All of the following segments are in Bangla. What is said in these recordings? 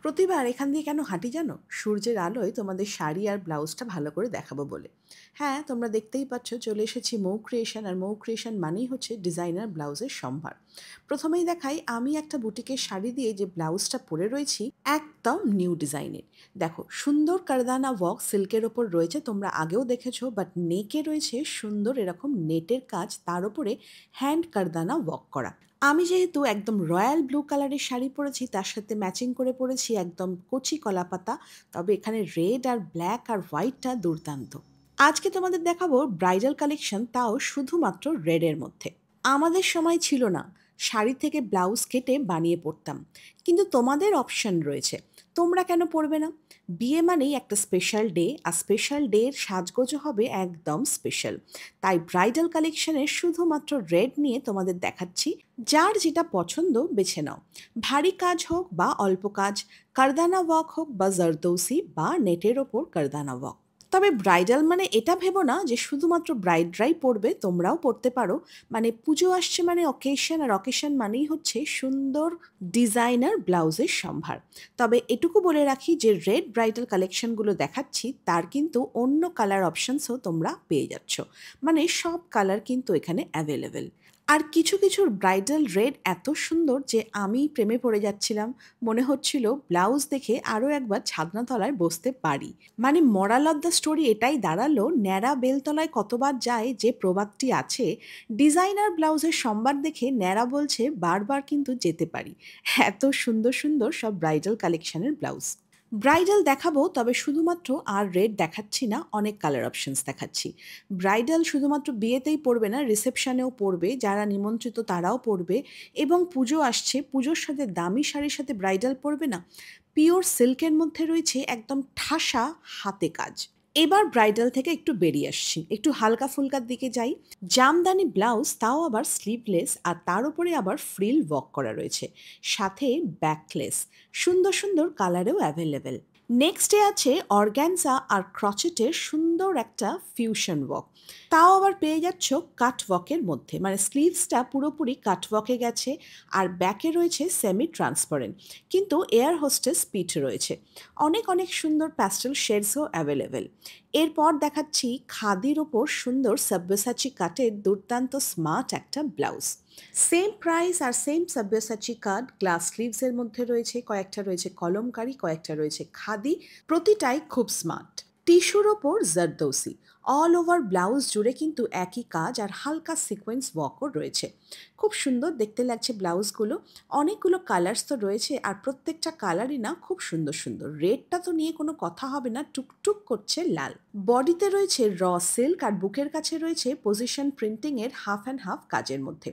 প্রতিবার এখান দিয়ে কেন হাঁটি জানো? সূর্যের আলোয় তোমাদের শাড়ি আর ব্লাউজটা ভালো করে দেখাবো বলে। হ্যাঁ, তোমরা দেখতেই পাচ্ছ চলে এসেছি মৌ ক্রিয়েশন, আর মৌ ক্রিয়েশন মানেই হচ্ছে ডিজাইনার ব্লাউজের সম্ভার। প্রথমেই দেখাই আমি একটা বুটিকের শাড়ি দিয়ে যে ব্লাউজটা পরে রয়েছি, একদম নিউ ডিজাইনের। দেখো, সুন্দর কারদানা ওয়ার্ক সিল্কের ওপর রয়েছে, তোমরা আগেও দেখেছো, বাট নেকে রয়েছে সুন্দর এরকম নেটের কাজ, তার উপরে হ্যান্ড কারদানা ওয়ার্ক করা। আমি যেহেতু একদম রয়্যাল ব্লু কালারের শাড়ি পরেছি, তার সাথে ম্যাচিং করে পরেছি একদম কচি কলাপাতা। তবে এখানে রেড আর ব্ল্যাক আর হোয়াইটটা দুর্দান্ত। আজকে তোমাদের দেখাবো ব্রাইডাল কালেকশন, তাও শুধুমাত্র রেডের মধ্যে। আমাদের সময় ছিল না, শাড়ি থেকে ব্লাউজ কেটে বানিয়ে পরতাম, কিন্তু তোমাদের অপশন রয়েছে। তোমরা কেন পরবে না? বিয়ে মানেই একটা স্পেশাল ডে, আর স্পেশাল ডের সাজগোজও হবে একদম স্পেশাল। তাই ব্রাইডাল কালেকশনের শুধুমাত্র রেড নিয়ে তোমাদের দেখাচ্ছি। যার যেটা পছন্দ বেছে নাও, ভারী কাজ হোক বা অল্প কাজ, কারদানা ওয়ার্ক হোক বা জারদৌসি বা নেটের ওপর কারদানা ওয়ার্ক। তবে ব্রাইডাল মানে এটা ভেবো না যে শুধুমাত্র ব্রাইডরাই পরবে, তোমরাও পরতে পারো। মানে পুজো আসছে মানে অকেশন, আর অকেশন মানেই হচ্ছে সুন্দর ডিজাইনার ব্লাউজের সম্ভার। তবে এটুকু বলে রাখি যে রেড ব্রাইডাল কালেকশনগুলো দেখাচ্ছি, তার কিন্তু অন্য কালার অপশনসও তোমরা পেয়ে যাচ্ছ। মানে সব কালার কিন্তু এখানে অ্যাভেলেবেল। আর কিছু কিছুর ব্রাইডাল রেড এত সুন্দর যে আমি প্রেমে পড়ে যাচ্ছিলাম। মনে হচ্ছিল ব্লাউজ দেখে আরও একবার ছাদনাতলায় বসতে পারি। মানে মরাল অফ দ্য স্টোরি এটাই দাঁড়ালো, ন্যাড়া বেলতলায় কতবার যায় যে প্রবাদটি আছে, ডিজাইনার ব্লাউজের সম্বার দেখে ন্যাড়া বলছে বারবার কিন্তু যেতে পারি। এত সুন্দর সুন্দর সব ব্রাইডাল কালেকশনের ব্লাউজ। ব্রাইডাল দেখাবো, তবে শুধুমাত্র আর রেড দেখাচ্ছি না, অনেক কালার অপশনস দেখাচ্ছি। ব্রাইডাল শুধুমাত্র বিয়েতেই পরবে না, রিসেপশনেও পরবে, যারা নিমন্ত্রিত তারাও পরবে। এবং পুজো আসছে, পুজোর সাথে দামি শাড়ির সাথে ব্রাইডাল পরবে না। পিওর সিল্কের মধ্যে রয়েছে একদম ঠাসা হাতে কাজ। এবার ব্রাইডাল থেকে একটু বেরিয়ে আসছি, একটু হালকা ফুলকার দিকে যাই। জামদানি ব্লাউজ, তাও আবার স্লিভলেস, আর তার উপরে আবার ফ্রিল ওয়ার্ক করা রয়েছে, সাথে ব্যাকলেস। সুন্দর সুন্দর কালারেও অ্যাভেলেবেল। নেক্সটে আছে অর্গ্যানজা আর ক্রচেটের সুন্দর একটা ফিউশন ওয়ার্ক, তাও আবার পেয়ে যাচ্ছ কাট ওয়ার্কের মধ্যে। মানে স্লিভসটা পুরোপুরি কাট ওয়ার্কে গেছে, আর ব্যাকে রয়েছে সেমি ট্রান্সপারেন্ট, কিন্তু এয়ার হোস্টেস পিঠ রয়েছে। অনেক অনেক সুন্দর প্যাস্টেল শেডসও অ্যাভেলেবেল। এরপর দেখাচ্ছি খাদির ওপর সুন্দর সাব্যসাচি কাটের দুর্দান্ত স্মার্ট একটা ব্লাউজ। সেম প্রাইস আর সেম সাব্যসাচি কাট, গ্লাস স্লিভসের মধ্যে রয়েছে, কয়েকটা রয়েছে কলমকারি, কয়েকটা রয়েছে খাদি, প্রতিটাই খুব স্মার্ট। টিস্যুর ওপর জারদৌসি, অল ওভার ব্লাউজ জুড়ে কিন্তু একই কাজ, আর হালকা সিকোয়েন্স ওয়ার্কও রয়েছে। খুব সুন্দর দেখতে লাগছে ব্লাউজগুলো। অনেকগুলো কালার্স তো রয়েছে, আর প্রত্যেকটা কালারই না খুব সুন্দর সুন্দর। রেডটা তো নিয়ে কোনো কথা হবে না, টুকটুক করছে লাল। বডিতে রয়েছে র সিল্ক, আর বুকের কাছে রয়েছে পজিশন প্রিন্টিংয়ের হাফ অ্যান্ড হাফ কাজের মধ্যে।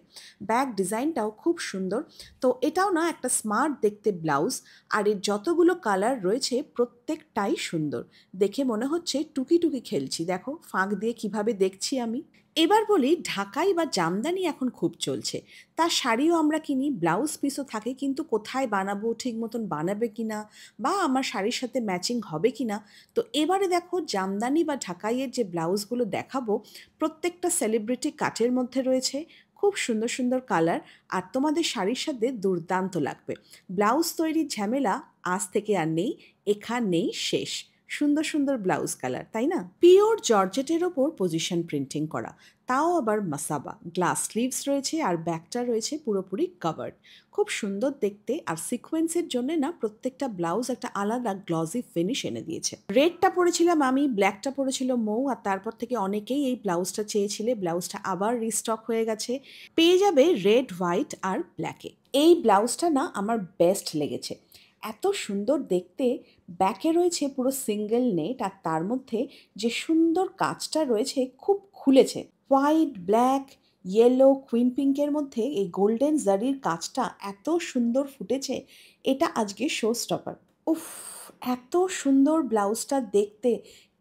ব্যাক ডিজাইনটাও খুব সুন্দর। তো এটাও না একটা স্মার্ট দেখতে ব্লাউজ, আর এর যতগুলো কালার রয়েছে প্রত্যেকটাই সুন্দর। দেখে মনে হচ্ছে টুকি টুকি খেলছি, দেখো ফাঁক দিয়ে কিভাবে দেখছি আমি। এবার বলি, ঢাকাই বা জামদানি এখন খুব চলছে। তার শাড়িও আমরা কিনি, ব্লাউজ পিসও থাকে, কিন্তু কোথায় বানাবো, ঠিক মতন বানাবে কিনা, বা আমার শাড়ির সাথে ম্যাচিং হবে কিনা। তো এবারে দেখো জামদানি বা ঢাকাইয়ের যে ব্লাউজগুলো দেখাবো, প্রত্যেকটা সেলিব্রিটি কাটের মধ্যে রয়েছে। খুব সুন্দর সুন্দর কালার, আর তোমাদের শাড়ির সাথে দুর্দান্ত লাগবে। ব্লাউজ তৈরির ঝামেলা আজ থেকে আর নেই, এখানেই শেষ। সুন্দর সুন্দর ব্লাউজ কালার, তাই না? পিওর জর্জেটের ওপর পজিশন প্রিন্টিং করা, তাও আবার মাসাবা, গ্লাস স্লিভস রয়েছে, আর ব্যাকটা রয়েছে পুরোপুরি কাভার্ড। খুব সুন্দর দেখতে, আর সিকোয়েন্সের জন্য না প্রত্যেকটা ব্লাউজ একটা আলাদা গ্লসি ফিনিশ এনে দিয়েছে। রেডটা পরেছিলাম আমি, ব্ল্যাকটা পরেছিল মৌ, আর তারপর থেকে অনেকেই এই ব্লাউজটা চেয়েছিলে। ব্লাউজটা আবার রিস্টক হয়ে গেছে, পেয়ে যাবে রেড, হোয়াইট আর ব্ল্যাকে। এই ব্লাউজটা না আমার বেস্ট লেগেছে, এত সুন্দর দেখতে। ব্যাকে রয়েছে পুরো সিঙ্গেল নেট, আর তার মধ্যে যে সুন্দর কাজটা রয়েছে খুব খুলেছে। হোয়াইট, ব্ল্যাক, ইয়েলো, কুইন পিঙ্কের মধ্যে এই গোল্ডেন জারির কাজটা এত সুন্দর ফুটেছে, এটা আজকে শো স্টপার। উফ, এত সুন্দর ব্লাউজটা দেখতে,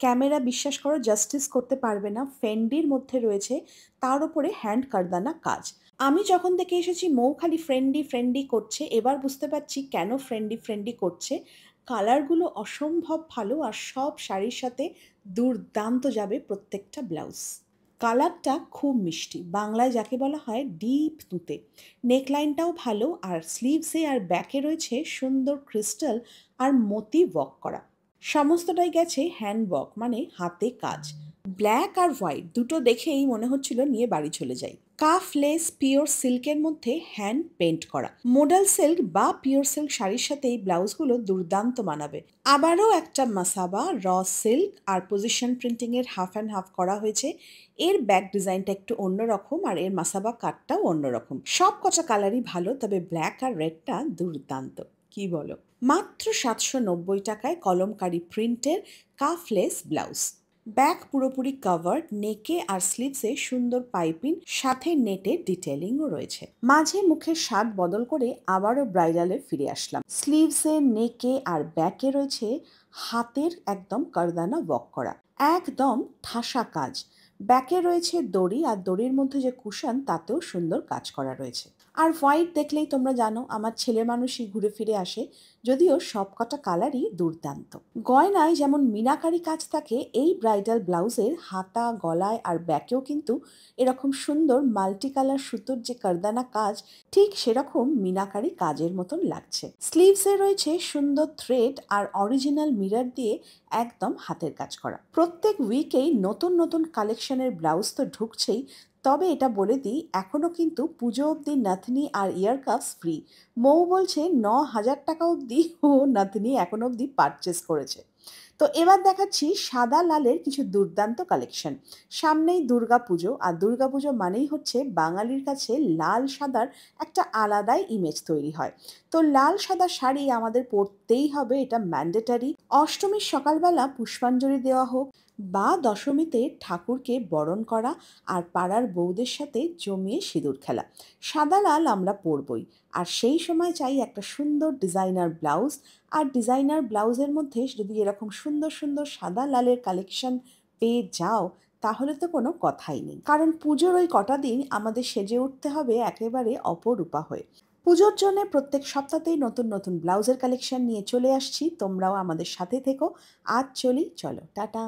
ক্যামেরা বিশ্বাস করো জাস্টিস করতে পারবে না। ফেন্ডির মধ্যে রয়েছে, তার উপরে হ্যান্ড কারদানা কাজ। আমি যখন থেকে এসেছি মৌ খালি ফ্রেন্ডি ফ্রেন্ডি করছে, এবার বুঝতে পারছি কেন ফ্রেন্ডি ফ্রেন্ডি করছে। কালারগুলো অসম্ভব ভালো, আর সব শাড়ির সাথে দুর্দান্ত যাবে প্রত্যেকটা ব্লাউজ। কালারটা খুব মিষ্টি, বাংলায় যাকে বলা হয় ডিপ তুঁতে। নেকলাইনটাও ভালো, আর স্লিভসে আর ব্যাকে রয়েছে সুন্দর ক্রিস্টাল আর মতি ওয়ার্ক করা। সমস্তটাই গেছে হ্যান্ড ওয়ার্ক, মানে হাতে কাজ। ব্ল্যাক আর হোয়াইট দুটো দেখেই মনে হচ্ছিল নিয়ে বাড়ি চলে যাই। কাফ লেস পিওর সিল্কের মধ্যে হ্যান্ড পেন্ট করা। মোডাল সিল্ক বা পিওর সিল্ক শাড়ির সাথে এই ব্লাউজগুলো দুর্দান্ত মানাবে। আবারও একটা মাসাবা র সিল্ক আর পজিশন প্রিন্টিং এর হাফ অ্যান্ড হাফ করা হয়েছে। এর ব্যাক ডিজাইনটা একটু অন্যরকম, আর এর মাসাবা কাটটাও অন্যরকম। সব কটা কালারই ভালো, তবে ব্ল্যাক আর রেডটা দুর্দান্ত। কি বলো? মাত্র 790 টাকায় কলমকারি প্রিন্টের কাফলেস ব্লাউজ। ব্যাক পুরোপুরি কাভার্ড, নেকে আর স্লিভসে সুন্দর পাইপিং, সাথে নেটের ডিটেলিংও রয়েছে। মাঝে মুখের স্বাদ বদল করে আবারও ব্রাইডালে ফিরে আসলাম। স্লিভসে, নেকে আর ব্যাকে রয়েছে হাতের একদম কারদানা ওয়ার্ক করা, একদম ঠাসা কাজ। ব্যাকে রয়েছে দড়ি, আর দড়ির মধ্যে যে কুশন তাতেও সুন্দর কাজ করা রয়েছে। আর হোয়াইট দেখলেই তোমরা জানো আমার ছেলে মানুষই ঘুরে ফিরে আসে, যদিও সবকটা কালারই দুর্দান্ত। গয়নায় যেমন মিনাকারি কাজ থাকে, এই ব্রাইডাল ব্লাউজের হাতা, গলায় আর ব্যাকেও কিন্তু এরকম সুন্দর মাল্টি কালার সুতোর যে কারদানা কাজ, ঠিক সেরকম মিনাকারি কাজের মতন লাগছে। স্লিভসে রয়েছে সুন্দর থ্রেড আর অরিজিনাল মিরর দিয়ে একদম হাতের কাজ করা। প্রত্যেক উইকেই নতুন নতুন কালেকশনের ব্লাউজ তো ঢুকছেই, তবে এটা বলে দিই এখনও কিন্তু পুজো অবধি নাতনি আর ইয়ার কাপস ফ্রি। মৌ বলছে 9,000 টাকা অবধি ও নাতনি এখন অবধি পারচেস করেছে। তো এবার দেখাচ্ছি সাদা লালের কিছু দুর্দান্ত কালেকশন। সামনেই দুর্গা পুজো, আর দুর্গা পুজো মানেই হচ্ছে বাঙালির কাছে লাল সাদার একটা আলাদাই ইমেজ তৈরি হয়। তো লাল সাদা শাড়ি আমাদের পরতেই হবে, এটা ম্যান্ডেটারি। অষ্টমীর সকালবেলা পুষ্পাঞ্জলি দেওয়া হোক, বা দশমীতে ঠাকুরকে বরণ করা, আর পাড়ার বউদের সাথে জমিয়ে সিঁদুর খেলা, সাদা লাল আমরা পরবই। আর সেই সময় চাই একটা সুন্দর ডিজাইনার ব্লাউজ। আর ডিজাইনার ব্লাউজের মধ্যে যদি এরকম সুন্দর সুন্দর সাদা লালের কালেকশন পেয়ে যাও, তাহলে তো কোনো কথাই নেই। কারণ পুজোর ওই কটা দিন আমাদের সেজে উঠতে হবে একেবারে অপরূপা হয়ে। পুজোর জন্য প্রত্যেক সপ্তাহতেই নতুন নতুন ব্লাউজের কালেকশন নিয়ে চলে আসছি, তোমরাও আমাদের সাথে থেকো। আজ চলি, চলো টাটা।